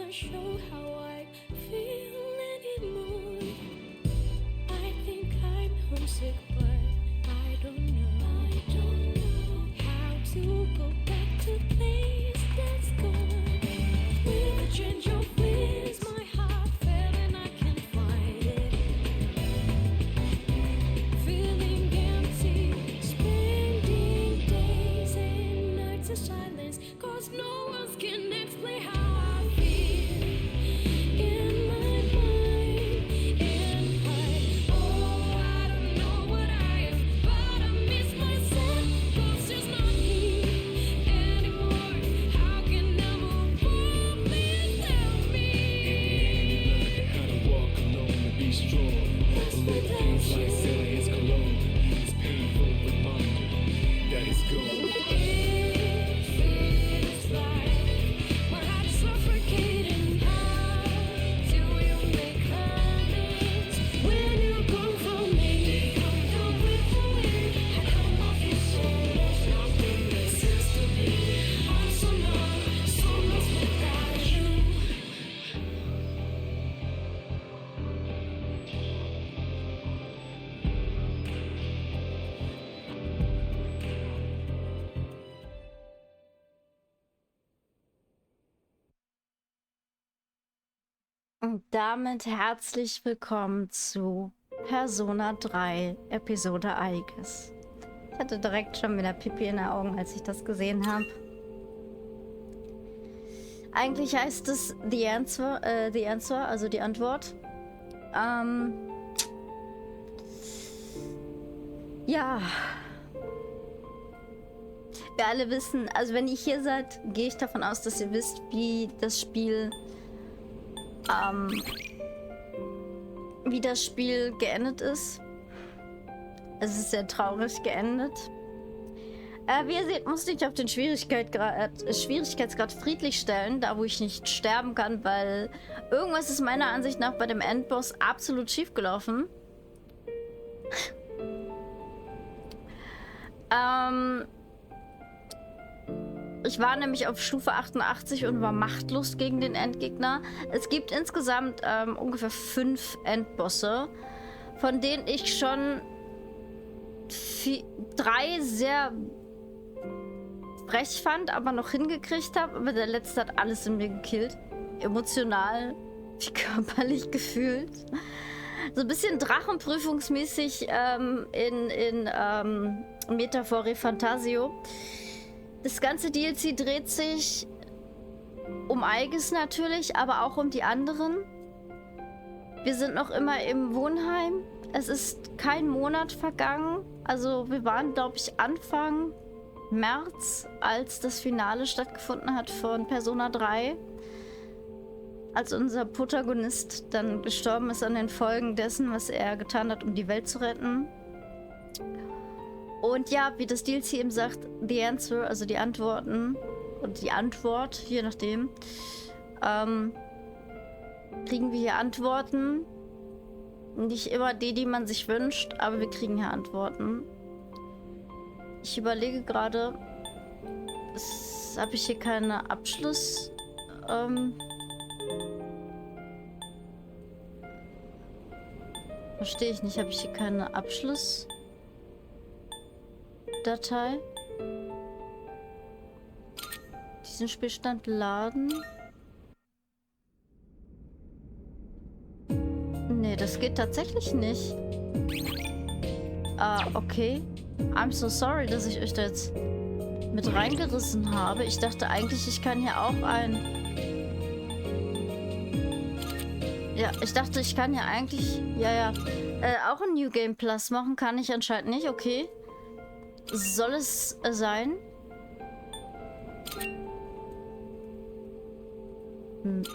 wanna show how I feel anymore. I think I'm homesick, but I don't know how to go back to the place that's gone. With a change of winds, my heart fell and I can't fight it. Feeling empty, spending days and nights in silence, 'cause no one can explain how I feel in my mind. And I don't know what I am, but I miss myself, 'cause it's not me anymore. How can I move on without me? How to walk alone and be strong. Little things like Sally's cologne. It's painful reminder that it's gone. It feels like my heart's suffocating. How do you make amends when you come from me? Come down with the wind. How come I feel so lost? Nothing makes sense to me. I'm so numb, so lost without you. Und damit herzlich willkommen zu Persona 3, Episode Aigis. Ich hatte direkt schon wieder Pipi in den Augen, als ich das gesehen habe. Eigentlich heißt es The Answer, also die Antwort. Ja. Wir alle wissen, also wenn ihr hier seid, gehe ich davon aus, dass ihr wisst, wie das Spiel geendet ist. Es ist sehr traurig geendet. Wie ihr seht, musste ich auf den Schwierigkeitsgrad friedlich stellen, da wo ich nicht sterben kann, weil irgendwas ist meiner Ansicht nach bei dem Endboss absolut schief gelaufen. Ich war nämlich auf Stufe 88 und war machtlos gegen den Endgegner. Es gibt insgesamt ungefähr 5 Endbosse, von denen ich schon 3 sehr frech fand, aber noch hingekriegt habe. Aber der letzte hat alles in mir gekillt. Emotional, wie körperlich gefühlt. So ein bisschen drachenprüfungsmäßig in Metaphore Fantasio. Das ganze DLC dreht sich um Aigis natürlich, aber auch um die anderen. Wir sind noch immer im Wohnheim. Es ist kein Monat vergangen. Also wir waren, glaube ich, Anfang März, als das Finale stattgefunden hat von Persona 3. Als unser Protagonist dann gestorben ist an den Folgen dessen, was er getan hat, um die Welt zu retten. Und ja, wie das DLC eben sagt, The Answer, also die Antworten und die Antwort, je nachdem, kriegen wir hier Antworten. Nicht immer die man sich wünscht, aber wir kriegen hier Antworten. Ich überlege gerade, habe ich hier keine Abschluss... Verstehe ich nicht, habe ich hier keine Abschlussdatei? Diesen Spielstand laden? Nee, das geht tatsächlich nicht. Okay. I'm so sorry, dass ich euch da jetzt mit reingerissen habe. Ich dachte eigentlich, ich kann hier auch Ja, ich dachte, ich kann ja eigentlich... Ja. Auch ein New Game Plus machen kann ich anscheinend nicht. Okay. Soll es sein?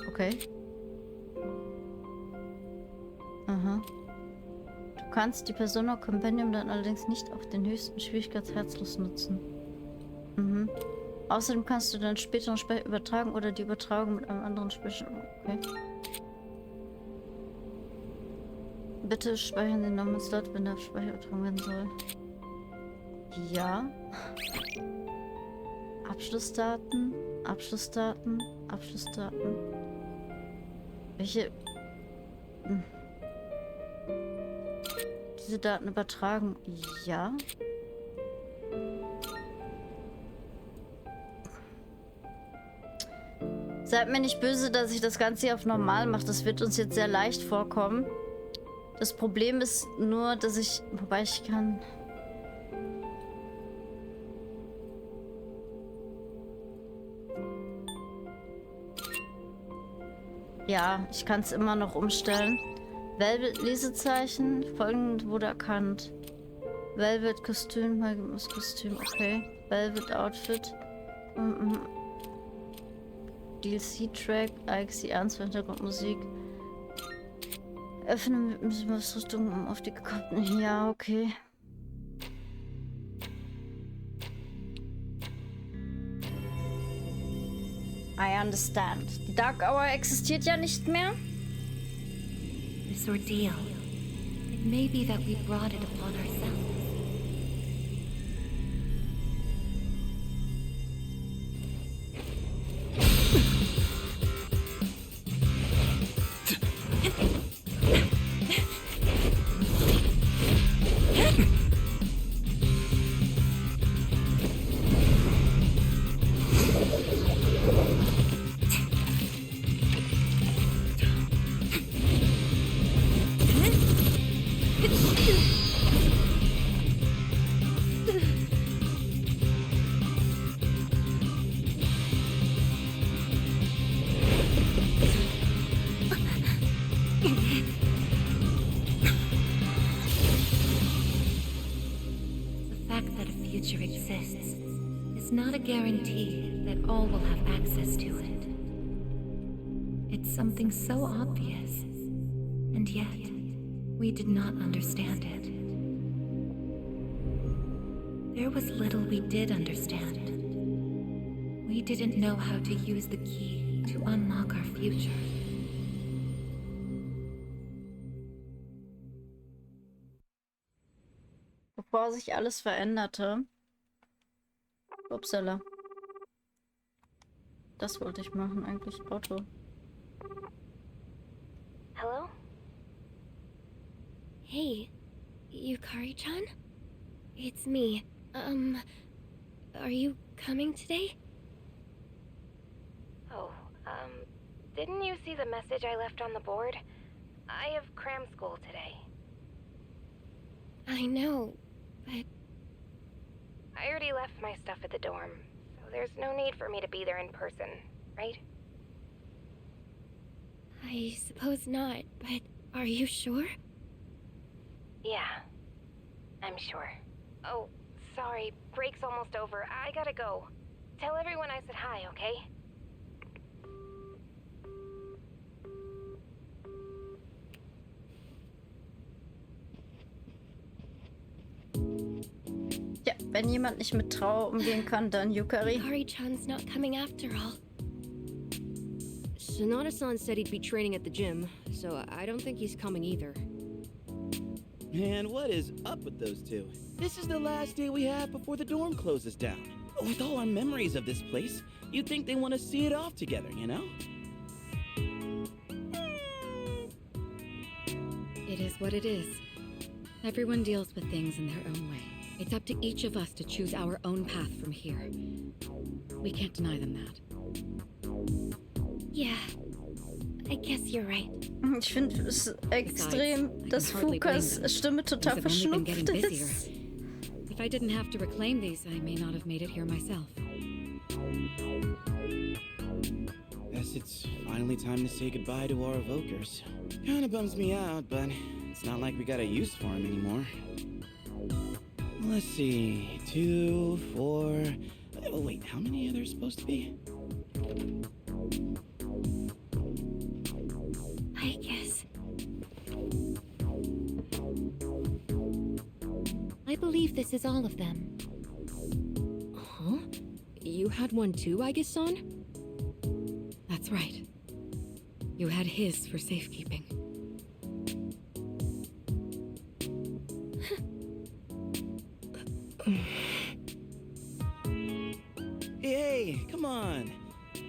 Okay. Aha. Du kannst die Persona Compendium dann allerdings nicht auf den höchsten Schwierigkeitsherzlos nutzen. Außerdem kannst du dann späteren Speicher übertragen oder die Übertragung mit einem anderen Speicher... Okay. Bitte speichern den Namen Slot, wenn der Speicher übertragen werden soll. Ja. Abschlussdaten. Welche... Diese Daten übertragen? Ja. Seid mir nicht böse, dass ich das Ganze hier auf normal mache. Das wird uns jetzt sehr leicht vorkommen. Das Problem ist nur, dass ich... Wobei ich kann... Ja, ich kann es immer noch umstellen. Velvet-Lesezeichen. Folgend wurde erkannt. Velvet-Kostüm, heiliges Kostüm, okay. Velvet-Outfit. DLC-Track, Aigis, die ernste Hintergrundmusik. Öffne mit Rüstung um auf die gekoppelten. Ja, okay. I understand. Die Dark Hour existiert ja nicht mehr. This ordeal. It may be that we brought it upon ourselves. Not a guarantee that all will have access to it. It's something so obvious, and yet we did not understand it. There was little we did understand. We didn't know how to use the key to unlock our future. Bevor sich alles veränderte. Upsala. Das wollte ich machen eigentlich. Auto. Hello? Hey, Yukari-chan? It's me. Are you coming today? Oh, didn't you see the message I left on the board? I have cram school today. I know, but... I already left my stuff at the dorm, so there's no need for me to be there in person, right? I suppose not, but are you sure? Yeah, I'm sure. Oh, sorry, break's almost over. I gotta go. Tell everyone I said hi, okay? Ja, wenn jemand nicht mit Trauer umgehen kann, dann Yukari. Yukari-chan's not coming after all. Sonata-san said he'd be training at the gym, so I don't think he's coming either. Man, what is up with those two? This is the last day we have before the dorm closes down. With all our memories of this place, you'd think they want to see it off together, you know? It is what it is. Everyone deals with things in their own way. It's up to each of us to choose our own path from here. We can't deny them that. Yeah, I guess you're right. Ich finde es extrem, dass Fukas Stimme total verschnupft ist. If I didn't have to reclaim these, I may not have made it here myself. Guess it's finally time to say goodbye to our evokers. Kinda bums me out, but it's not like we got a use for them anymore. Let's see, 2, 4... Oh wait, how many are there supposed to be? I guess. I believe this is all of them. Huh? You had one too, Aigis-san? That's right. You had his for safekeeping. Hey, come on.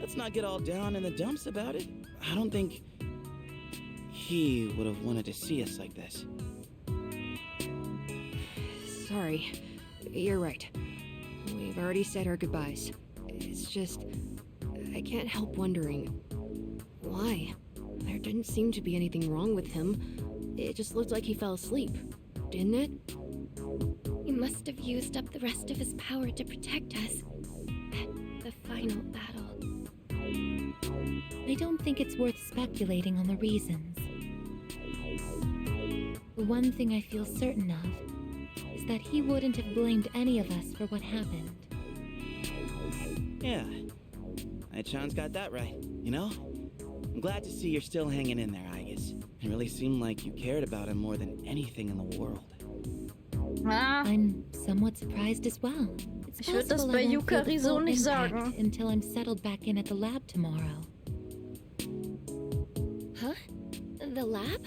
Let's not get all down in the dumps about it. I don't think... he would have wanted to see us like this. Sorry. You're right. We've already said our goodbyes. It's just... I can't help wondering... why? There didn't seem to be anything wrong with him. It just looked like he fell asleep. Didn't it? He must have used up the rest of his power to protect us. At the final battle. I don't think it's worth speculating on the reasons. The one thing I feel certain of is that he wouldn't have blamed any of us for what happened. Yeah. Aichan's got that right, you know? I'm glad to see you're still hanging in there, Aigis. It really seemed like you cared about him more than anything in the world. Ah, I'm somewhat surprised as well. It's ich würde das possible bei I won't feel the Yukari so full nicht impact sagen. until I'm settled back in at the lab tomorrow. Huh? The lab?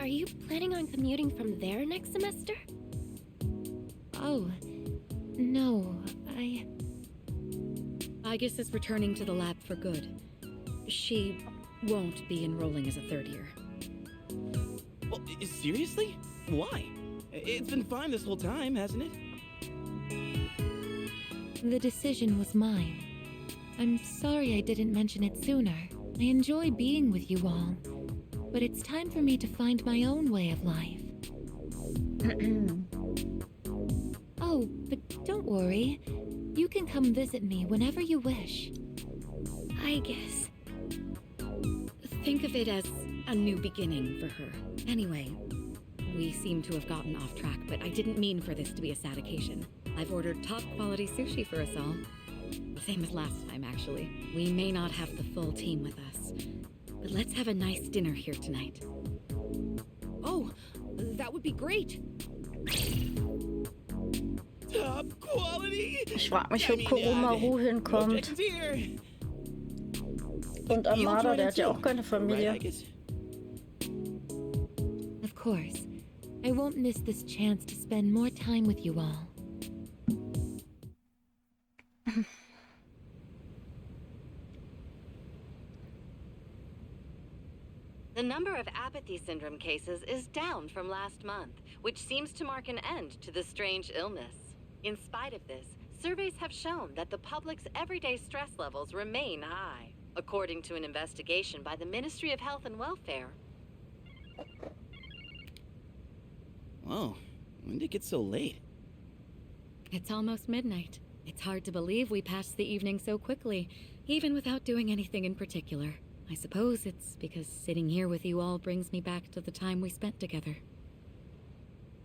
Are you planning on commuting from there next semester? Oh, no, Aigis is returning to the lab for good. She won't be enrolling as a third year. Well, seriously? Why? It's been fine this whole time, hasn't it? The decision was mine. I'm sorry I didn't mention it sooner. I enjoy being with you all, but it's time for me to find my own way of life. Oh, but don't worry. You can come visit me whenever you wish. I guess. Think of it as a new beginning for her. Anyway, we seem to have gotten off track, but I didn't mean for this to be a sad occasion. I've ordered top-quality sushi for us all. The same as last time, actually. We may not have the full team with us, but let's have a nice dinner here tonight. Oh, that would be great. Top quality! Ich frag mich, wo Kurumaru hinkommt. Objections here. Und Amada, der hat ja auch keine Right, Familie. Aigis? Of course. I won't miss this chance to spend more time with you all. The number of apathy syndrome cases is down from last month, which seems to mark an end to the strange illness. In spite of this, surveys have shown that the public's everyday stress levels remain high, according to an investigation by the Ministry of Health and Welfare. Whoa, when did it get so late? It's almost midnight. It's hard to believe we passed the evening so quickly, even without doing anything in particular. I suppose it's because sitting here with you all brings me back to the time we spent together.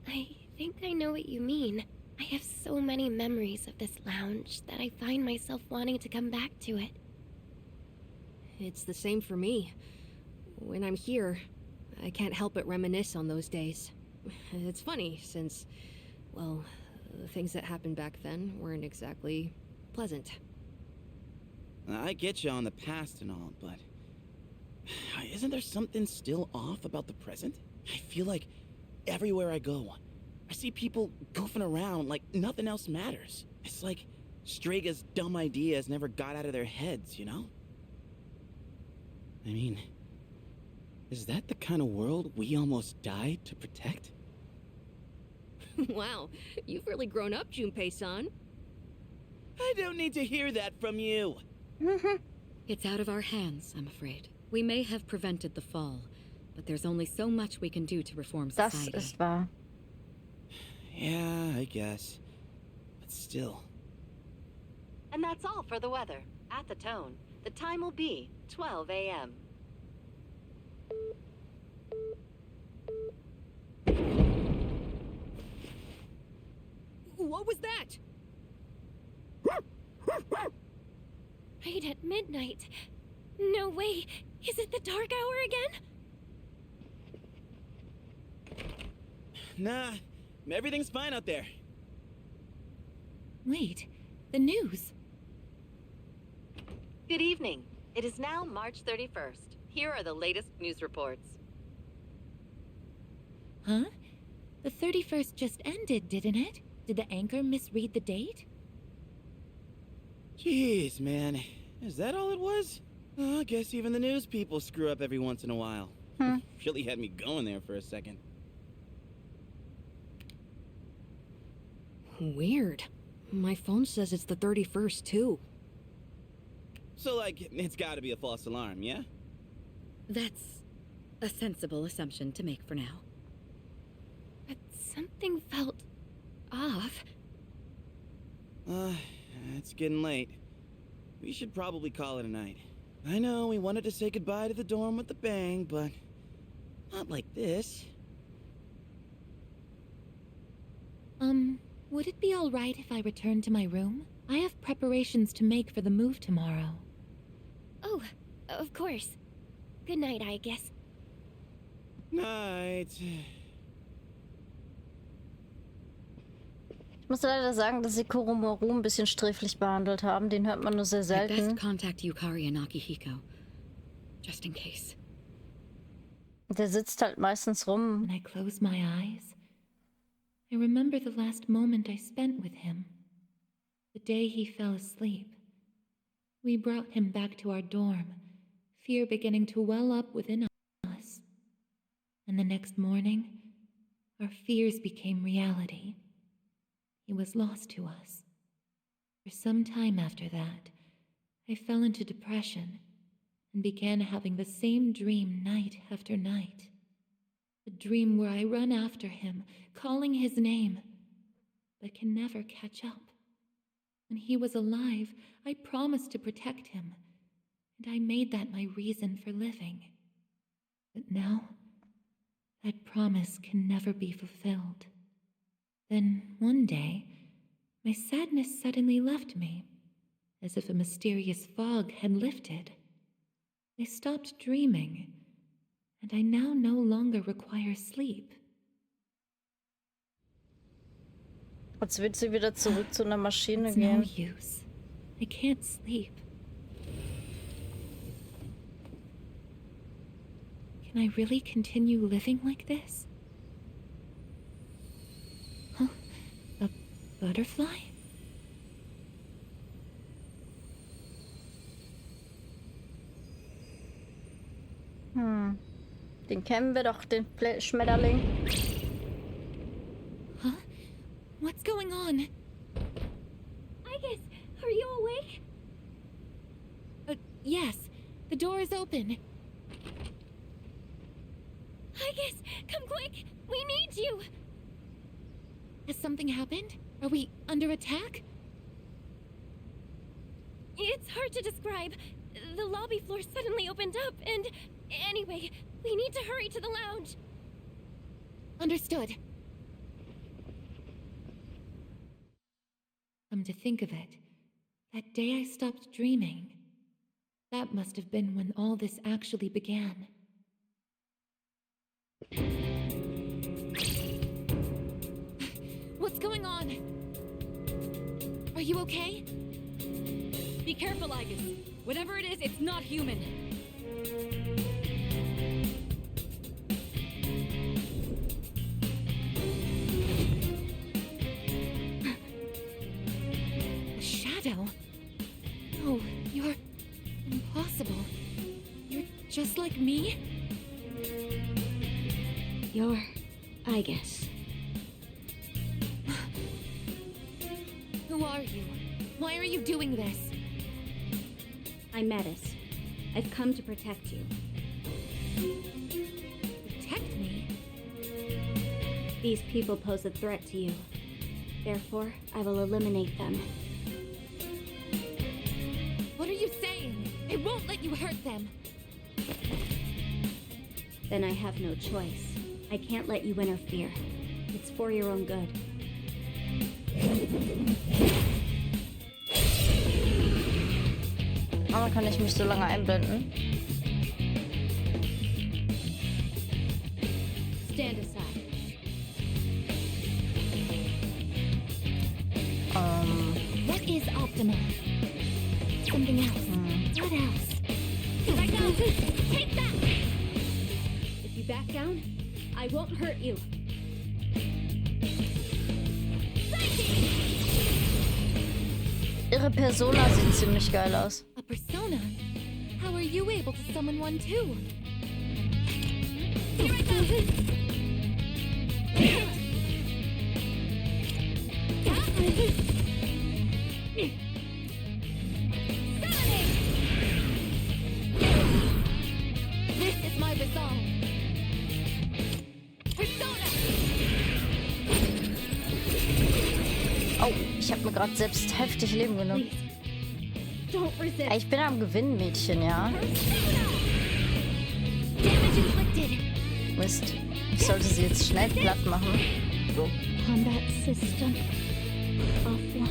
I think I know what you mean. I have so many memories of this lounge that I find myself wanting to come back to it. It's the same for me. When I'm here, I can't help but reminisce on those days. It's funny, since, well, the things that happened back then weren't exactly pleasant. I get you on the past and all, but... isn't there something still off about the present? I feel like everywhere I go, I see people goofing around like nothing else matters. It's like Strega's dumb ideas never got out of their heads, you know? I mean, is that the kind of world we almost died to protect? Wow, you've really grown up, Junpei-san. I don't need to hear that from you. It's out of our hands, I'm afraid. We may have prevented the fall, but there's only so much we can do to reform Das society. ist wahr. Yeah, I guess. But still. And that's all for the weather. At the tone, the time will be 12 a.m. What was that? Right at midnight. No way. Is it the dark hour again? Nah, everything's fine out there. Wait, the news. Good evening. It is now March 31st. Here are the latest news reports. Huh? The 31st just ended, didn't it? Did the anchor misread the date? Jeez, man. Is that all it was? Oh, I guess even the news people screw up every once in a while. Really had me going there for a second. Weird. My phone says it's the 31st, too. So, like, it's gotta be a false alarm, yeah? That's a sensible assumption to make for now. But something felt off. It's getting late. We should probably call it a night. I know we wanted to say goodbye to the dorm with a bang, but not like this. Would it be all right if I returned to my room? I have preparations to make for the move tomorrow. Oh, of course. Good night, Aigis. Night. Ich muss leider sagen, dass sie Koromoru ein bisschen sträflich behandelt haben. Den hört man nur sehr I'd best selten. contact Yukari and Akihiko. Just in case. Der sitzt halt meistens rum. When I close my eyes, I remember the last moment I spent with him. The day he fell asleep. We brought him back to our dorm, fear beginning to well up within us. And the next morning, our fears became reality. He was lost to us. For some time after that, I fell into depression and began having the same dream night after night. A dream where I run after him, calling his name, but can never catch up. When he was alive, I promised to protect him, and I made that my reason for living. But now, that promise can never be fulfilled. Then, one day, my sadness suddenly left me, as if a mysterious fog had lifted. I stopped dreaming, and I now no longer require sleep. Jetzt wird sie wieder zurück zu einer Maschine It's no gehen. use. I can't sleep. Can I really continue living like this? Huh? A butterfly? Den kennen wir doch, den Schmetterling. Huh? What's going on? Aigis, are you awake? Yes. The door is open. Aigis, come quick! We need you! Has something happened? Are we under attack? It's hard to describe. The lobby floor suddenly opened up and... Anyway, we need to hurry to the lounge. Understood. Come to think of it, that day I stopped dreaming. That must have been when all this actually began. What's going on? Are you okay? Be careful, Aigis. Whatever it is, it's not human. A shadow? No, you're impossible. You're just like me? You're Aigis. Who are you? Why are you doing this? I'm Metis. I've come to protect you. Protect me? These people pose a threat to you. Therefore, I will eliminate them. What are you saying? I won't let you hurt them. Then I have no choice. I can't let you interfere. It's for your own good. Aber kann ich mich so lange einblenden? Stand aside. What is optimal? Something else. What else? Back down! Take that! If you back down, I won't hurt you. Ihre Persona sieht ziemlich geil aus. A persona? How are you able to summon one too? This is my resolve. Persona. Oh, ich habe mir gerade selbst heftig Leben genommen. Don't resist. Ey, ich bin am Gewinnen, Mädchen, ja? Damage inflicted. Mist. Ich sollte sie jetzt schnell platt machen. Combat system offline.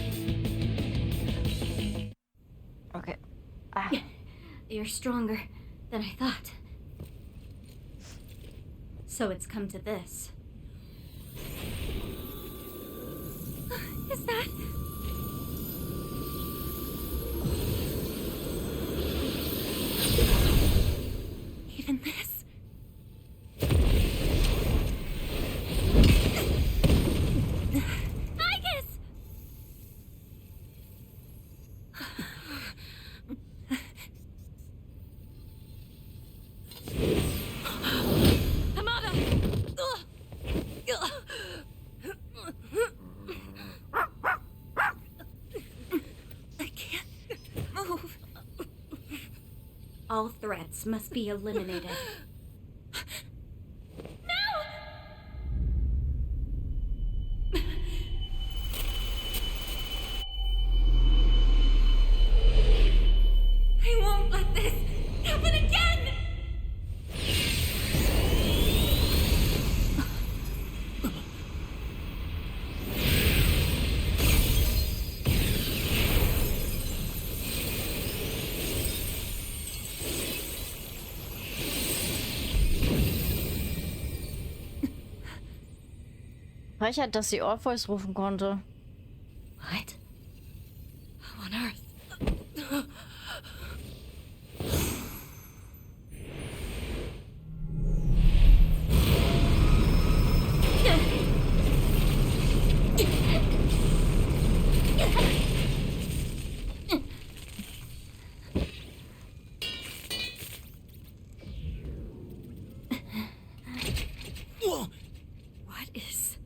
Okay. Ah. You're stronger than I thought. So it's come to this. Is that? Even this? Aigis! Hamada! I can't move. All threats must be eliminated. I won't let this happen again! Frechheit, dass sie Orpheus rufen konnte. What? How on earth? What is...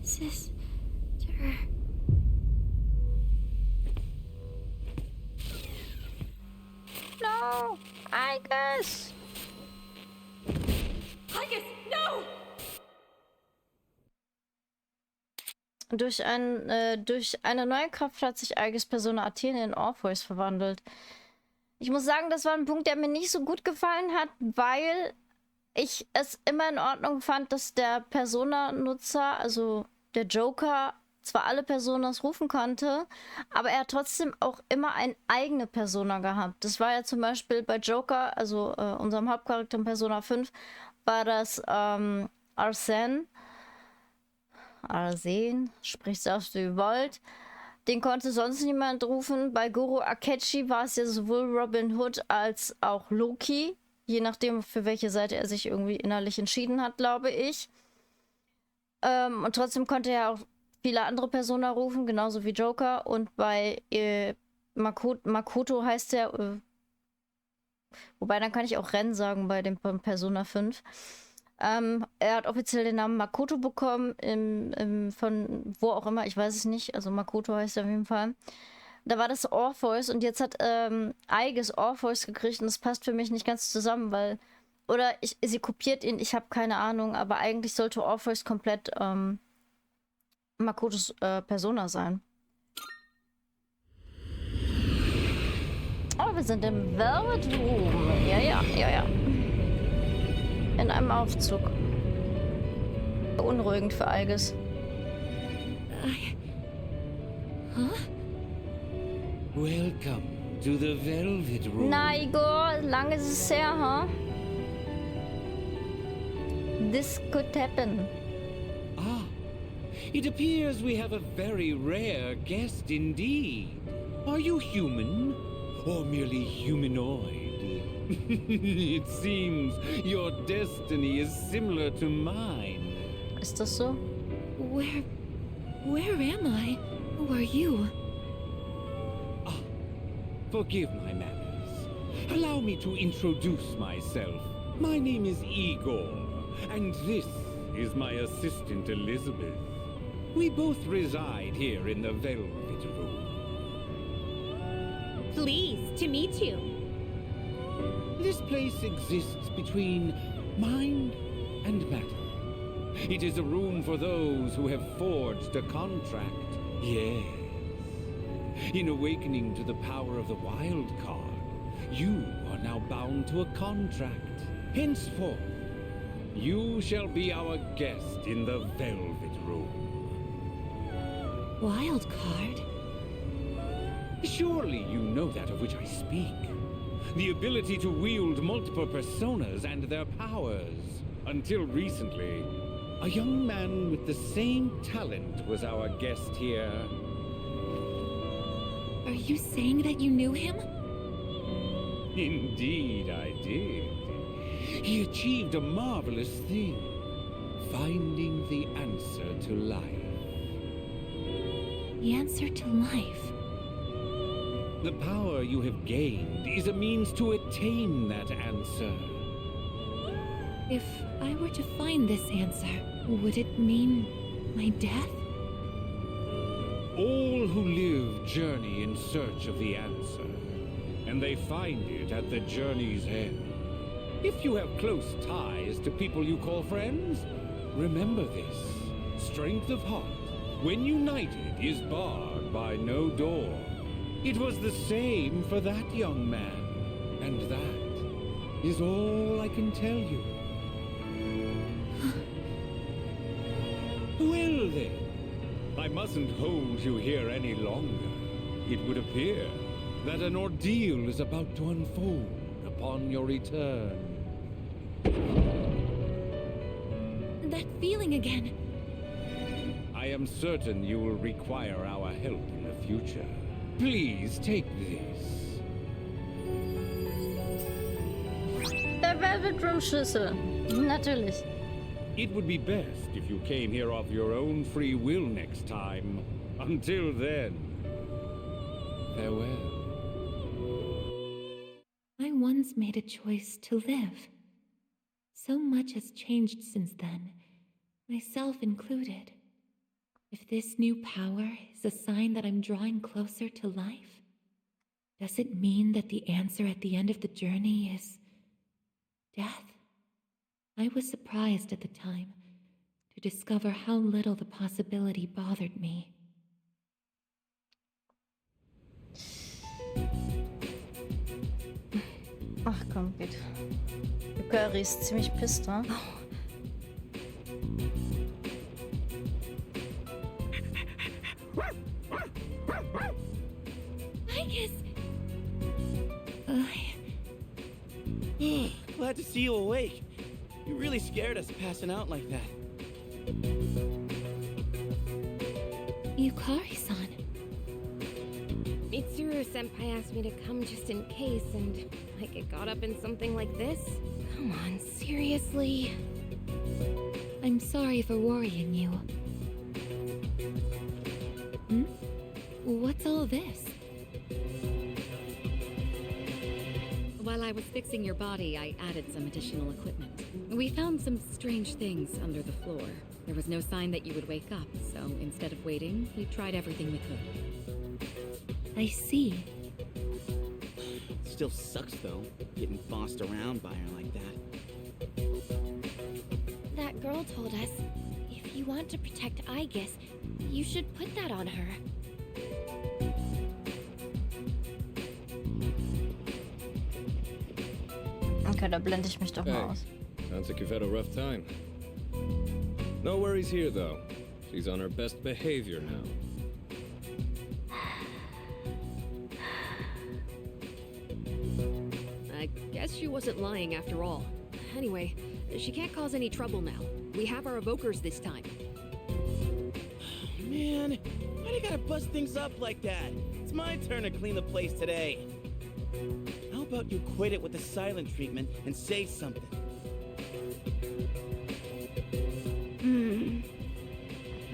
Sister. No! Aigis! Aigis, no! Durch eine neue Kraft hat sich Aigis Persona Athene in Orpheus verwandelt. Ich muss sagen, das war ein Punkt, der mir nicht so gut gefallen hat, weil ich es immer in Ordnung fand, dass der Persona-Nutzer, also der Joker, zwar alle Personas rufen konnte, aber er hat trotzdem auch immer eine eigene Persona gehabt. Das war ja zum Beispiel bei Joker, also unserem Hauptcharakter in Persona 5, war das Arsene, spricht selbst wie ihr wollt. Den konnte sonst niemand rufen. Bei Goro Akechi war es ja sowohl Robin Hood als auch Loki, je nachdem, für welche Seite er sich irgendwie innerlich entschieden hat, glaube ich. Und trotzdem konnte er auch viele andere Persona rufen, genauso wie Joker. Und bei Makoto heißt er, wobei dann kann ich auch Ren sagen bei dem Persona 5. Er hat offiziell den Namen Makoto bekommen, von wo auch immer, ich weiß es nicht. Also Makoto heißt er auf jeden Fall. Da war das Orpheus und jetzt hat Aigis Orpheus gekriegt und das passt für mich nicht ganz zusammen, weil... Oder sie kopiert ihn, ich habe keine Ahnung, aber eigentlich sollte Orpheus komplett Makotos Persona sein. Oh, wir sind im Velvet Room. Ja. In einem Aufzug. Beunruhigend für Aigis. Welcome to the Velvet Room. Na, Igor, lange ist es her, huh? This could happen. Ah, it appears we have a very rare guest indeed. Are you human? Or merely humanoid? It seems your destiny is similar to mine. Ist das so? Where am I? Who are you? Ah, forgive my manners. Allow me to introduce myself. My name is Igor, and this is my assistant Elizabeth. We both reside here in the Velvet Room. Pleased to meet you. This place exists between mind and matter. It is a room for those who have forged a contract. Yes. In awakening to the power of the wild card, you are now bound to a contract. Henceforth, you shall be our guest in the Velvet Room. Wild card? Surely you know that of which I speak. The ability to wield multiple personas and their powers. Until recently, a young man with the same talent was our guest here. Are you saying that you knew him? Indeed, I did. He achieved a marvelous thing, finding the answer to life. The answer to life? The power you have gained is a means to attain that answer. If I were to find this answer, would it mean my death? All who live journey in search of the answer, and they find it at the journey's end. If you have close ties to people you call friends, remember this. Strength of heart, when united, is barred by no door. It was the same for that young man, and that is all I can tell you. Well then, I mustn't hold you here any longer. It would appear that an ordeal is about to unfold upon your return. That feeling again. I am certain you will require our help in the future. Please take this. Der Velvet Room Schlüssel. Natürlich. It would be best if you came here of your own free will next time. Until then, farewell. I once made a choice to live. So much has changed since then, myself included. If this new power is a sign that I'm drawing closer to life, does it mean that the answer at the end of the journey is death? I was surprised at the time to discover how little the possibility bothered me. Ach komm, geht. Curry ist ziemlich pisst, wa? Aigis! Glad to see you awake. You really scared us passing out like that. Yukari-san. Mitsuru-senpai asked me to come just in case, and I get caught up in something like this? Come on, seriously? I'm sorry for worrying you. Hmm? What's all this? While I was fixing your body, I added some additional equipment. We found some strange things under the floor. There was no sign that you would wake up, so instead of waiting, we tried everything we could. I see. Still sucks though, getting bossed around by her like that. That girl told us, if you want to protect Aigis, you should put that on her. Okay, da blende ich mich doch mal aus. Sounds like you've had a rough time. No worries here, though. She's on her best behavior now. I guess she wasn't lying after all. Anyway, she can't cause any trouble now. We have our evokers this time. Man, why do you gotta bust things up like that? It's my turn to clean the place today. How about you quit it with the silent treatment and say something?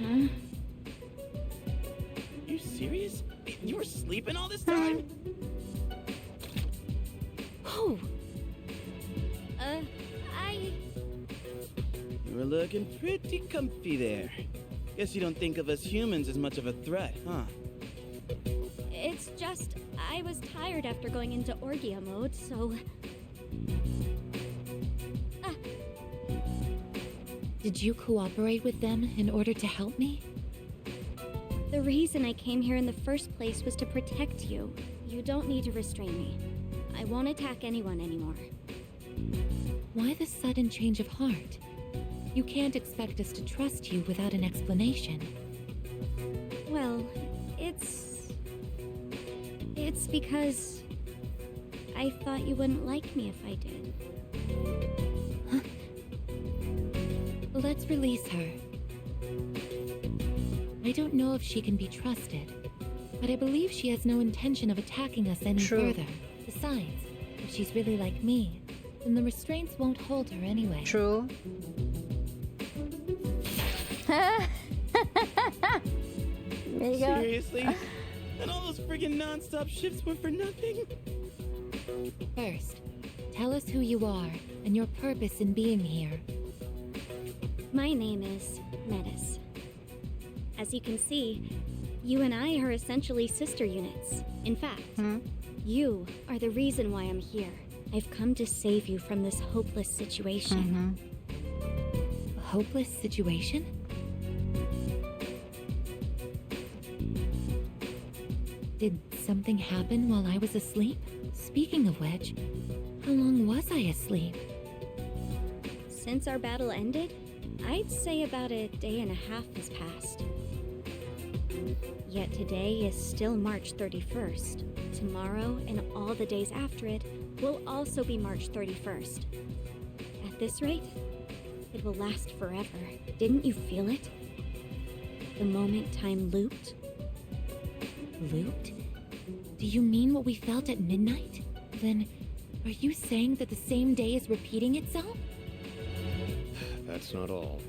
Huh? You serious? You were sleeping all this time? Whoa! You were looking pretty comfy there. Guess you don't think of us humans as much of a threat, huh? It's just, I was tired after going into Orgia mode, so... Did you cooperate with them in order to help me? The reason I came here in the first place was to protect you. You don't need to restrain me. I won't attack anyone anymore. Why the sudden change of heart? You can't expect us to trust you without an explanation. Well, it's because I thought you wouldn't like me if I did. Huh? Let's release her. I don't know if she can be trusted, but I believe she has no intention of attacking us any further. Besides, if she's really like me, then the restraints won't hold her anyway. True. Mega. Seriously? And all those friggin' non-stop shifts were for nothing? First, tell us who you are and your purpose in being here. My name is Metis. As you can see, you and I are essentially sister units. In fact, you are the reason why I'm here. I've come to save you from this hopeless situation. A hopeless situation? Did something happen while I was asleep? Speaking of which, how long was I asleep? Since our battle ended, I'd say about a day and a half has passed. Yet today is still March 31st. Tomorrow and all the days after it will also be March 31st. At this rate, it will last forever. Didn't you feel it? The moment time looped? Looped? Do you mean what we felt at midnight? Then, are you saying that the same day is repeating itself? That's not all.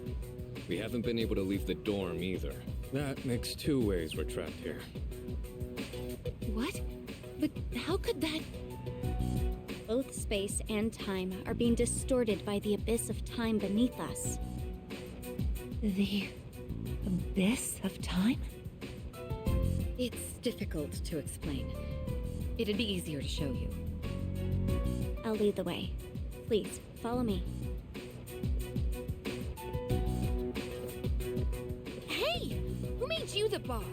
We haven't been able to leave the dorm either. That makes 2 ways we're trapped here. What? But how could that... Both space and time are being distorted by the abyss of time beneath us. The... abyss of time? It's difficult to explain. It'd be easier to show you. I'll lead the way. Please, follow me. Hey! Who made you the boss?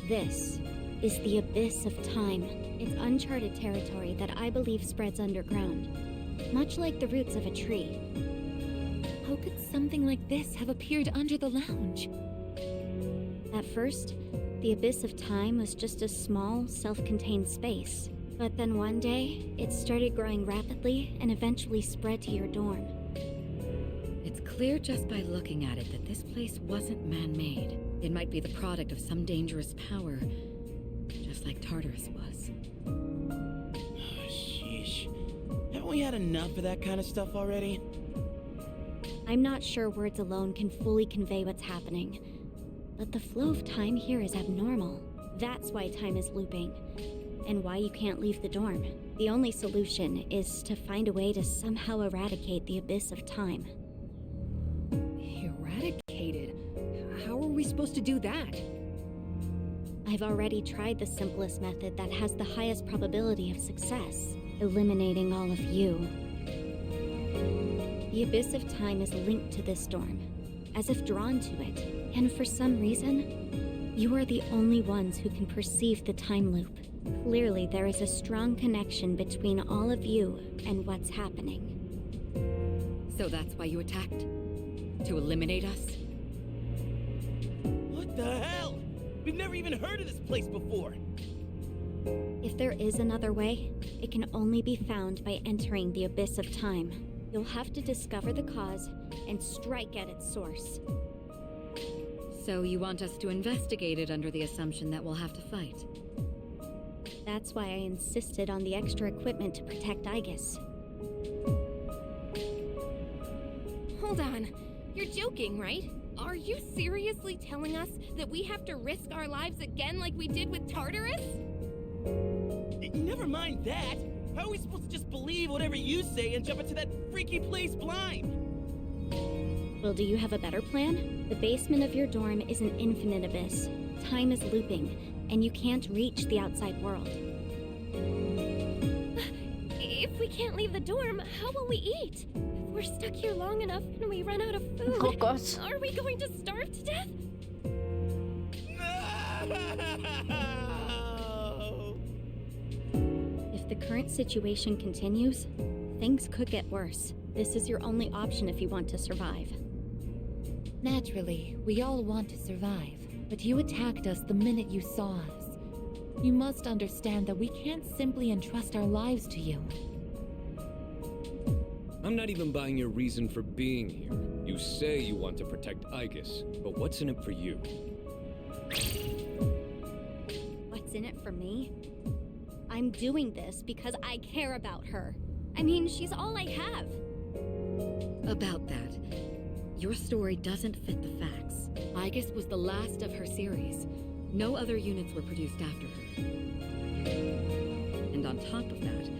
This is the abyss of time. It's uncharted territory that I believe spreads underground, much like the roots of a tree. How could something like this have appeared under the lounge? At first, the abyss of time was just a small, self-contained space. But then one day, it started growing rapidly and eventually spread to your dorm. It's clear just by looking at it that this place wasn't man-made. It might be the product of some dangerous power, just like Tartarus was. Oh, sheesh. Haven't we had enough of that kind of stuff already? I'm not sure words alone can fully convey what's happening, but the flow of time here is abnormal. That's why time is looping, and why you can't leave the dorm. The only solution is to find a way to somehow eradicate the abyss of time. Eradicated? How are we supposed to do that? I've already tried the simplest method that has the highest probability of success, eliminating all of you. The abyss of time is linked to this storm, as if drawn to it, and for some reason, you are the only ones who can perceive the time loop. Clearly, there is a strong connection between all of you and what's happening. So that's why you attacked? To eliminate us? What the hell? We've never even heard of this place before. If there is another way, it can only be found by entering the abyss of time. You'll have to discover the cause and strike at its source. So you want us to investigate it under the assumption that we'll have to fight? That's why I insisted on the extra equipment to protect Aigis. Hold on. You're joking, right? Are you seriously telling us that we have to risk our lives again like we did with Tartarus? Never mind that. How are we supposed to just believe whatever you say and jump into that freaky place blind? Well, do you have a better plan? The basement of your dorm is an infinite abyss. Time is looping, and you can't reach the outside world. If we can't leave the dorm, how will we eat? If we're stuck here long enough and we run out of food, Oh Gott. are we going to starve to death? No! If the current situation continues, things could get worse. This is your only option if you want to survive. Naturally, we all want to survive, but you attacked us the minute you saw us. You must understand that we can't simply entrust our lives to you. I'm not even buying your reason for being here. You say you want to protect Aigis, but what's in it for you? What's in it for me? I'm doing this because I care about her. I mean, she's all I have. About that, your story doesn't fit the facts. Aigis was the last of her series. No other units were produced after her. And on top of that,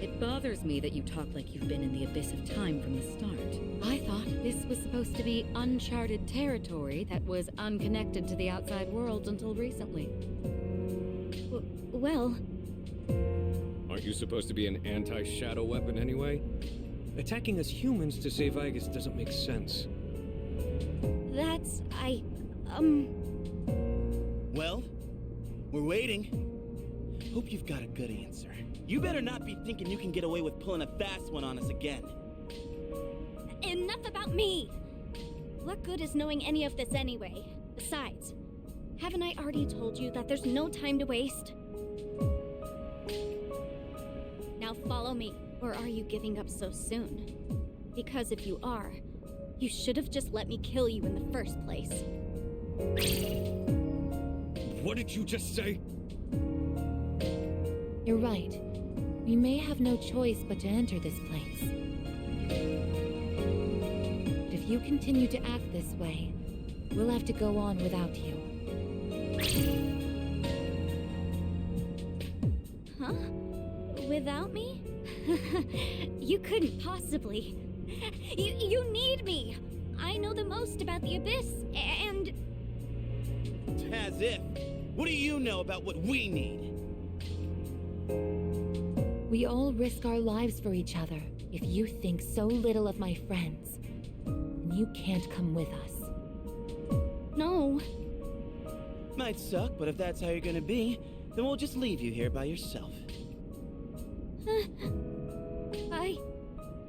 it bothers me that you talk like you've been in the abyss of time from the start. I thought this was supposed to be uncharted territory that was unconnected to the outside world until recently. Well... Aren't you supposed to be an anti-shadow weapon anyway? Attacking us humans to save Aigis doesn't make sense. That's... Well, we're waiting. Hope you've got a good answer. You better not be thinking you can get away with pulling a fast one on us again. Enough about me! What good is knowing any of this anyway? Besides, haven't I already told you that there's no time to waste? Now follow me, or are you giving up so soon? Because if you are, you should have just let me kill you in the first place. What did you just say? You're right. We may have no choice but to enter this place. But if you continue to act this way, we'll have to go on without you. Huh? Without me? You couldn't possibly. You need me! I know the most about the Abyss, and... As if. What do you know about what we need? We all risk our lives for each other. If you think so little of my friends, then you can't come with us. No. Might suck, but if that's how you're gonna be, then we'll just leave you here by yourself.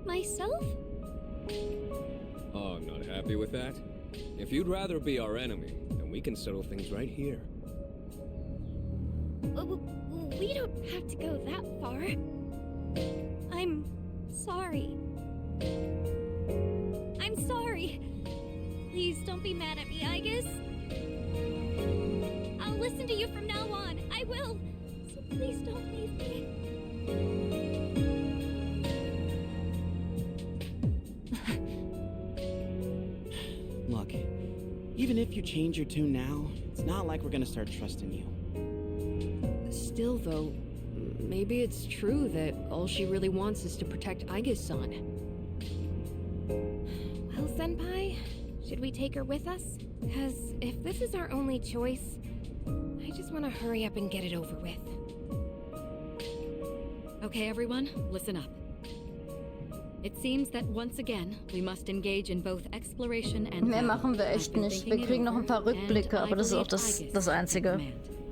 Myself? Oh, not happy with that? If you'd rather be our enemy, then we can settle things right here. We don't have to go that far. I'm sorry. I'm sorry. Please don't be mad at me, Aigis. I'll listen to you from now on. I will. So please don't leave me. Look, even if you change your tune now, it's not like we're gonna start trusting you. Still, though, maybe it's true that all she really wants is to protect Aigis-san. Well, Senpai, should we take her with us? Because if this is our only choice, I just want to hurry up and get it over with. Okay, everyone, listen up. It seems that once again, we must engage in both exploration and Mehr battle. machen wir echt nicht. Wir kriegen noch ein paar Rückblicke, aber das ist auch das Einzige.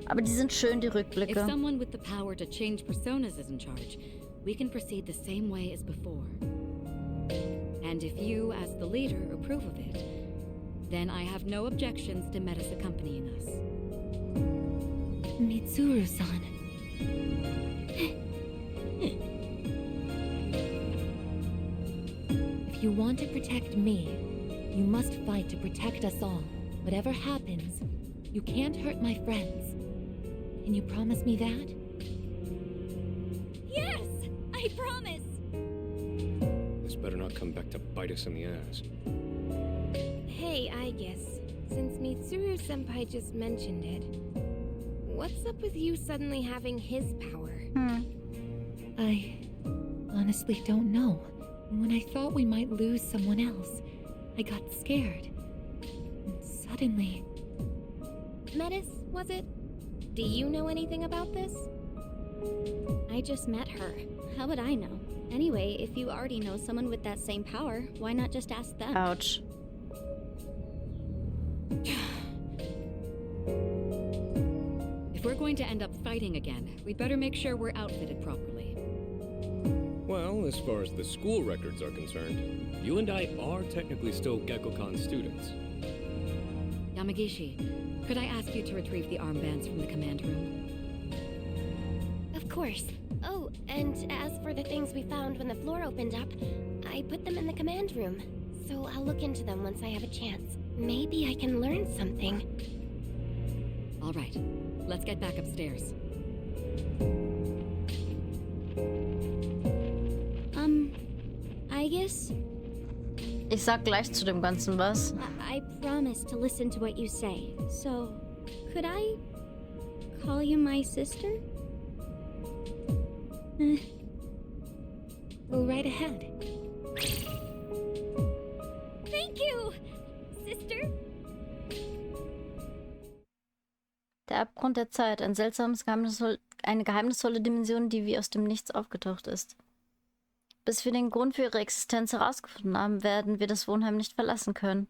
Aber die sind schön, die If Rückblicke. someone with the power to change personas is in charge, we can proceed the same way as before. And if you, as the leader, approve of it, then I have no objections to Metis accompanying us. Mitsuru-san. If you want to protect me, you must fight to protect us all. Whatever happens, you can't hurt my friends. Can you promise me that? I promise! This better not come back to bite us in the ass. Hey, Aigis. Since Mitsuru-senpai just mentioned it, what's up with you suddenly having his power? I honestly don't know. When I thought we might lose someone else, I got scared. And suddenly... Metis, was it? Do you know anything about this? I just met her. How would I know? Anyway, if you already know someone with that same power, why not just ask them? Ouch. If we're going to end up fighting again, we'd better make sure we're outfitted properly. Well, as far as the school records are concerned, you and I are technically still Gekkokan students. Yamagishi, could I ask you to retrieve the armbands from the command room? Of course. Oh, and as for the things we found when the floor opened up, I put them in the command room. So I'll look into them once I have a chance. Maybe I can learn something. All right, let's get back upstairs. Aigis? Ich sag gleich zu dem Ganzen was. I promise to listen to what you say. So, could I call you my sister? Go right ahead. Thank you, sister. Der Abgrund der Zeit, ein seltsames, eine geheimnisvolle Dimension, die wie aus dem Nichts aufgetaucht ist. Bis wir den Grund für ihre Existenz herausgefunden haben, werden wir das Wohnheim nicht verlassen können.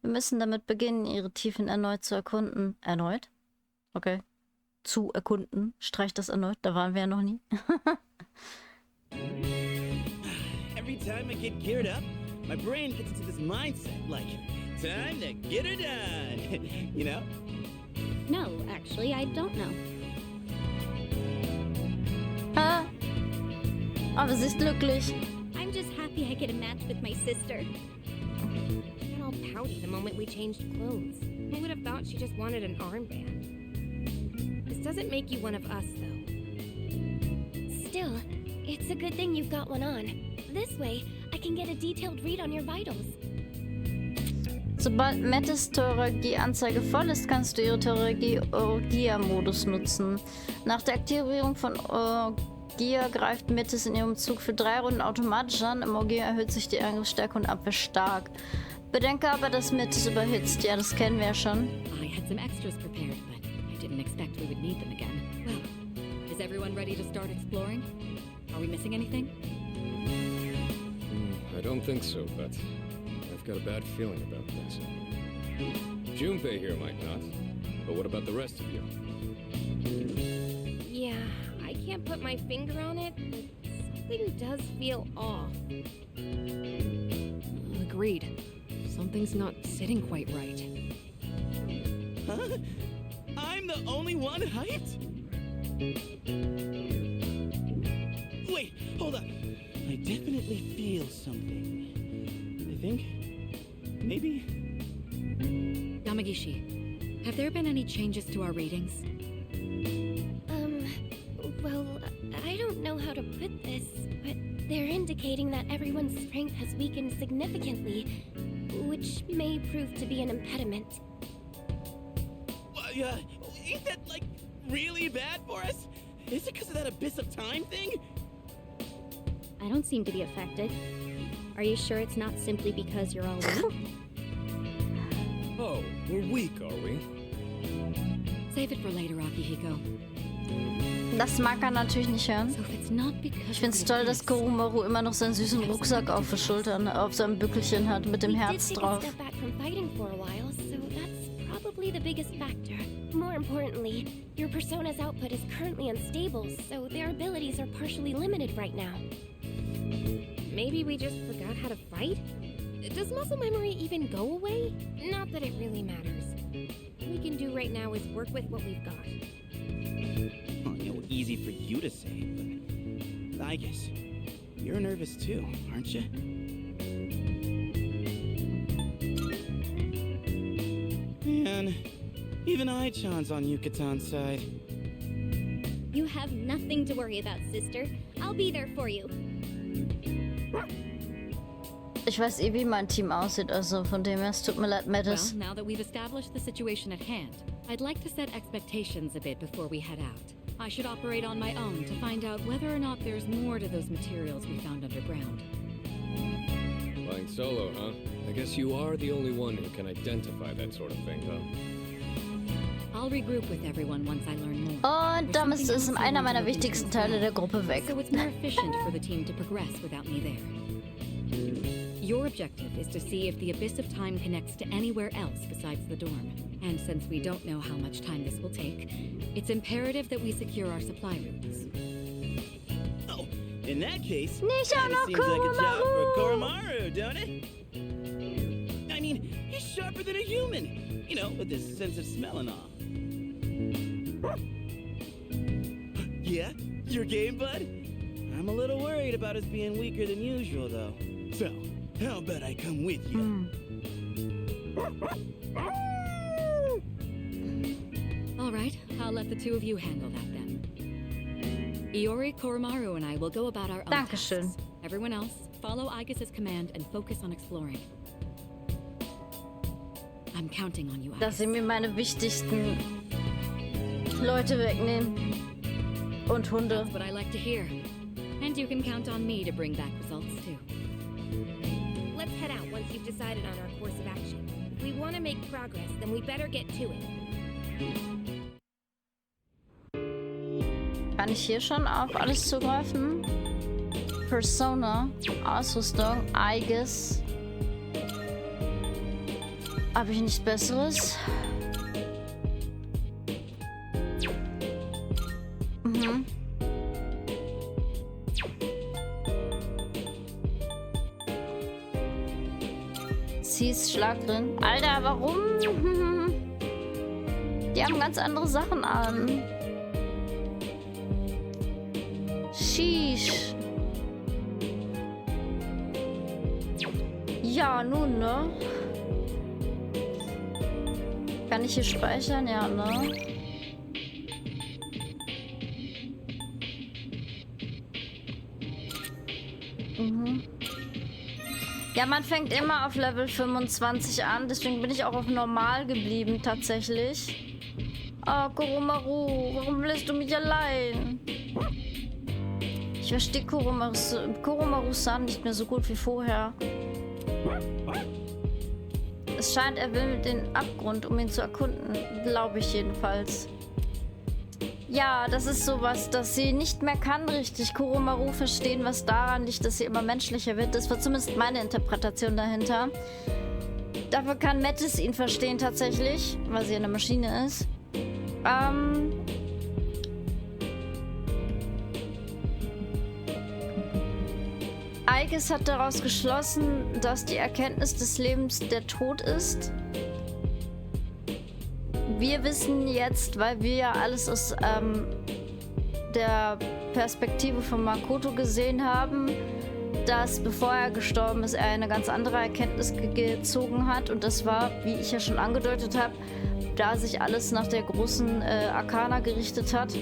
Wir müssen damit beginnen, ihre Tiefen erneut zu erkunden. Erneut? Okay. Zu erkunden. Streich das erneut, da waren wir ja noch nie. Every time I get geared up, my brain gets into this mindset, like, time to get her done. You know? No, actually, I don't know. Ah. Aber sie ist glücklich. I'm just happy I get a match with my sister. I got all pouty the moment we changed clothes. Who would have thought she just wanted an armband? This doesn't make you one of us, though. Still, it's a good thing you've got one on. This way, I can get a detailed read on your vitals. Sobald Metis Theurgie-Anzeige voll ist, kannst du ihre Theurgie-Orgia-Modus nutzen. Nach der Aktivierung von Orgia greift Metis in ihrem Zug für 3 Runden automatisch an. Im Orgia erhöht sich die Angriffsstärke und Abwehr stark. Bedenke aber, dass Metis überhitzt. Ja, das kennen wir ja schon. I had some extras prepared, but I didn't expect we would need them again. Well, is everyone ready to start exploring? Are we missing anything? I don't think so, but I've got a bad feeling about this. Junpei here might not, but what about the rest of you? Yeah, I can't put my finger on it, but something does feel off. Agreed. Something's not sitting quite right. Huh? I'm the only one hyped? Wait, hold up. I definitely feel something. I think... maybe... Yamagishi, have there been any changes to our readings? Well, I don't know how to put this, but they're indicating that everyone's strength has weakened significantly, which may prove to be an impediment. Ain't that, like, really bad for us? Is it because of that abyss of time thing? I don't seem to be affected. Are you sure it's not simply because you're all weak? Oh, we're weak, are we? Save it for later, Akihiko. Das mag er natürlich nicht hören. So if it's not because Ich find's toll, dass Korumaru immer noch seinen süßen Rucksack auf den Schultern, auf seinem Bückelchen hat, mit dem Herz drauf. We did take a step back from fighting for a while, so that's probably the biggest factor. More importantly, your persona's output is currently unstable, so their abilities are partially limited right now. Maybe we just forgot how to fight? Does muscle memory even go away? Not that it really matters. All we can do right now is work with what we've got. Oh, easy for you to say, but I guess you're nervous too, aren't you? Man, even I-chan's on Yukatan's side. You have nothing to worry about, sister. I'll be there for you. Ich weiß eh, wie mein Team aussieht, also von dem her, es tut mir leid, Metis. Well, now that we've established the situation at hand, I'd like to set expectations a bit before we head out. I should operate on my own to find out whether or not there's more to those materials we found underground. Flying solo, huh? I guess you are the only one who can identify that sort of thing, huh? I'll regroup with everyone once I learn more. Und damit ist einer meiner wichtigsten Teile der Gruppe weg. So it's more efficient for the team to progress without me there. Your objective is to see if the Abyss of Time connects to anywhere else besides the dorm. And since we don't know how much time this will take, it's imperative that we secure our supply routes. Oh, in that case, Nicht kinda auch noch seems like a job for Koromaru. Koromaru, don't it? I mean, he's sharper than a human. You know, with his sense of smell and all. Yeah? Your game, bud? I'm a little worried about us being weaker than usual, though. So, how about I come with you? All right, I'll let the two of you handle that then. Iori, Koromaru, and I will go about our own Dankeschön. tasks. Everyone else, follow Aigis' command and focus on exploring. I'm counting on you, Aigis. Dass sie mir meine wichtigsten Leute wegnehmen. Und Hunde. That's what I like to hear. And you can count on me to bring back results too. Let's head out once you've decided on our course of action. If we want to make progress, then we better get to it. Kann ich hier schon auf alles zugreifen? Persona, Ausrüstung, Aigis. Habe ich nichts Besseres? Mhm. Sie ist Schlag drin. Alter, warum? Die haben ganz andere Sachen an. Sheesh. Ja, nun, ne? Kann ich hier speichern? Ja, ne? Mhm. Ja, man fängt immer auf Level 25 an, deswegen bin ich auch auf normal geblieben, tatsächlich. Oh, Koromaru, warum lässt du mich allein? Ich verstehe Koromaru-san nicht mehr so gut wie vorher. Es scheint, er will den Abgrund, um ihn zu erkunden, glaube ich jedenfalls. Ja, das ist sowas, dass sie nicht mehr kann richtig Koromaru verstehen, was daran liegt, dass sie immer menschlicher wird. Das war zumindest meine Interpretation dahinter. Dafür kann Metis ihn verstehen tatsächlich, weil sie eine Maschine ist. Aigis hat daraus geschlossen, dass die Erkenntnis des Lebens der Tod ist. Wir wissen jetzt, weil wir ja alles aus der Perspektive von Makoto gesehen haben, dass bevor er gestorben ist, er eine ganz andere Erkenntnis gezogen hat. Und das war, wie ich ja schon angedeutet habe, da sich alles nach der großen Arkana gerichtet hat.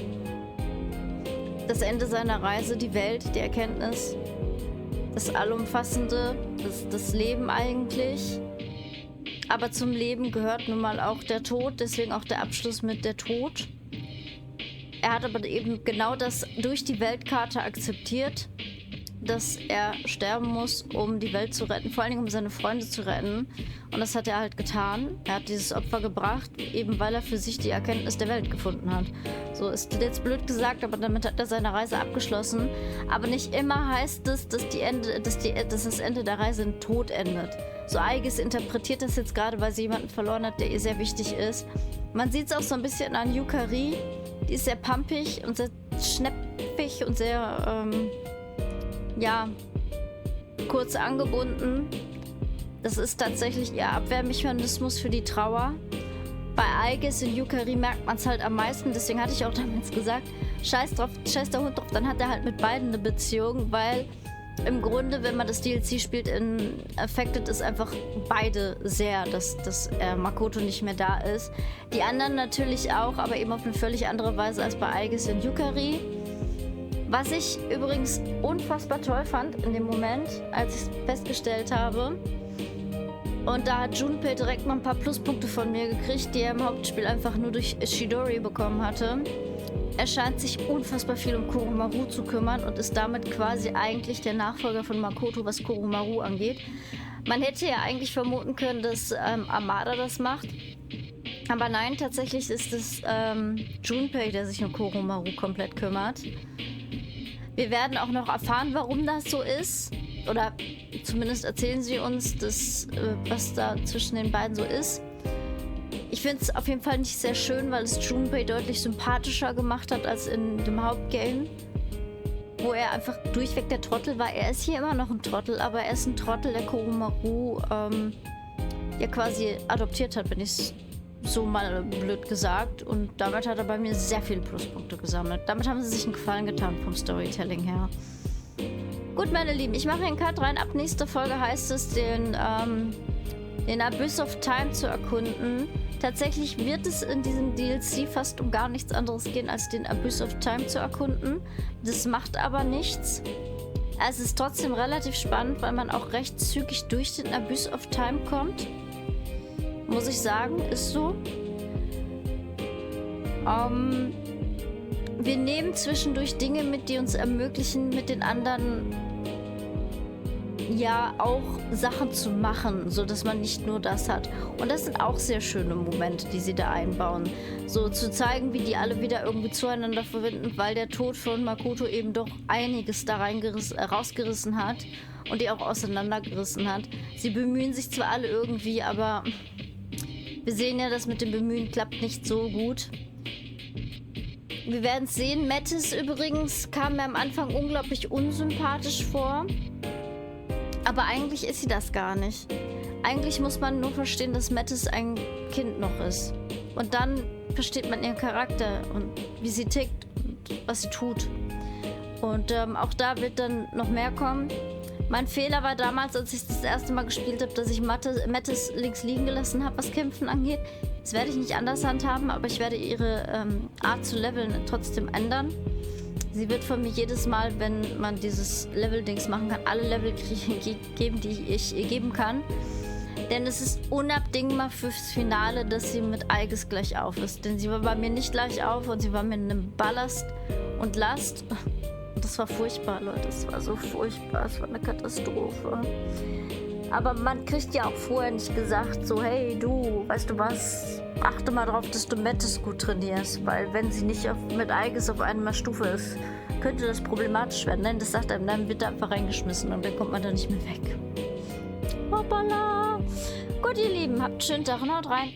Das Ende seiner Reise, die Welt, die Erkenntnis, das Allumfassende, das Leben eigentlich. Aber zum Leben gehört nun mal auch der Tod, deswegen auch der Abschluss mit der Tod. Er hat aber eben genau das durch die Weltkarte akzeptiert, dass er sterben muss, um die Welt zu retten, vor allen Dingen um seine Freunde zu retten. Und das hat er halt getan. Er hat dieses Opfer gebracht, eben weil er für sich die Erkenntnis der Welt gefunden hat. So ist jetzt blöd gesagt, aber damit hat er seine Reise abgeschlossen. Aber nicht immer heißt es, dass das Ende der Reise in Tod endet. So Aigis interpretiert das jetzt gerade, weil sie jemanden verloren hat, der ihr sehr wichtig ist. Man sieht es auch so ein bisschen an Yukari. Die ist sehr pumpig und sehr schnäppig und sehr, ja, kurz angebunden. Das ist tatsächlich ihr Abwehrmechanismus für die Trauer. Bei Aigis und Yukari merkt man es halt am meisten. Deswegen hatte ich auch damals gesagt, scheiß drauf, scheiß der Hund drauf. Dann hat er halt mit beiden eine Beziehung, weil im Grunde, wenn man das DLC spielt, affected es einfach beide sehr, dass Makoto nicht mehr da ist. Die anderen natürlich auch, aber eben auf eine völlig andere Weise als bei Aigis und Yukari. Was ich übrigens unfassbar toll fand in dem Moment, als ich es festgestellt habe. Und da hat Junpei direkt mal ein paar Pluspunkte von mir gekriegt, die er im Hauptspiel einfach nur durch Chidori bekommen hatte. Er scheint sich unfassbar viel um Koromaru zu kümmern und ist damit quasi eigentlich der Nachfolger von Makoto, was Koromaru angeht. Man hätte ja eigentlich vermuten können, dass Amada das macht. Aber nein, tatsächlich ist es Junpei, der sich um Koromaru komplett kümmert. Wir werden auch noch erfahren, warum das so ist. Oder zumindest erzählen sie uns, was da zwischen den beiden so ist. Ich finde es auf jeden Fall nicht sehr schön, weil es Junpei deutlich sympathischer gemacht hat als in dem Hauptgame, wo er einfach durchweg der Trottel war. Er ist hier immer noch ein Trottel, aber er ist ein Trottel, der Koromaru ja quasi adoptiert hat, wenn ich es so mal blöd gesagt. Und damit hat er bei mir sehr viele Pluspunkte gesammelt. Damit haben sie sich einen Gefallen getan vom Storytelling her. Gut, meine Lieben, ich mache einen Cut rein. Ab nächster Folge heißt es, den Abyss of Time zu erkunden. Tatsächlich wird es in diesem DLC fast um gar nichts anderes gehen, als den Abyss of Time zu erkunden. Das macht aber nichts. Es ist trotzdem relativ spannend, weil man auch recht zügig durch den Abyss of Time kommt. Muss ich sagen, ist so. Wir nehmen zwischendurch Dinge mit, die uns ermöglichen, mit den anderen ja auch Sachen zu machen, so dass man nicht nur das hat. Und das sind auch sehr schöne Momente, die sie da einbauen. So zu zeigen, wie die alle wieder irgendwie zueinander verbinden, weil der Tod von Makoto eben doch einiges da rausgerissen hat und die auch auseinandergerissen hat. Sie bemühen sich zwar alle irgendwie, aber wir sehen ja, dass mit dem Bemühen klappt nicht so gut. Wir werden es sehen. Metis übrigens kam mir am Anfang unglaublich unsympathisch vor. Aber eigentlich ist sie das gar nicht. Eigentlich muss man nur verstehen, dass Metis ein Kind noch ist. Und dann versteht man ihren Charakter und wie sie tickt und was sie tut. Und auch da wird dann noch mehr kommen. Mein Fehler war damals, als ich das erste Mal gespielt habe, dass ich Metis links liegen gelassen habe, was Kämpfen angeht. Das werde ich nicht anders handhaben, aber ich werde ihre Art zu leveln trotzdem ändern. Sie wird von mir jedes Mal, wenn man dieses Level-Dings machen kann, alle Level geben, die ich ihr geben kann. Denn es ist unabdingbar fürs Finale, dass sie mit Aigis gleich auf ist. Denn sie war bei mir nicht gleich auf und sie war mir eine Ballast und Last. Und das war furchtbar, Leute. Das war so furchtbar. Es war eine Katastrophe. Aber man kriegt ja auch vorher nicht gesagt, so, hey, du, weißt du was, achte mal drauf, dass du Metis gut trainierst, weil wenn sie nicht mit Aigis auf einer Stufe ist, könnte das problematisch werden. Nein, das sagt einem, dann wird er einfach reingeschmissen und dann kommt man da nicht mehr weg. Hoppala. Gut, ihr Lieben, habt einen schönen Tag und haut rein.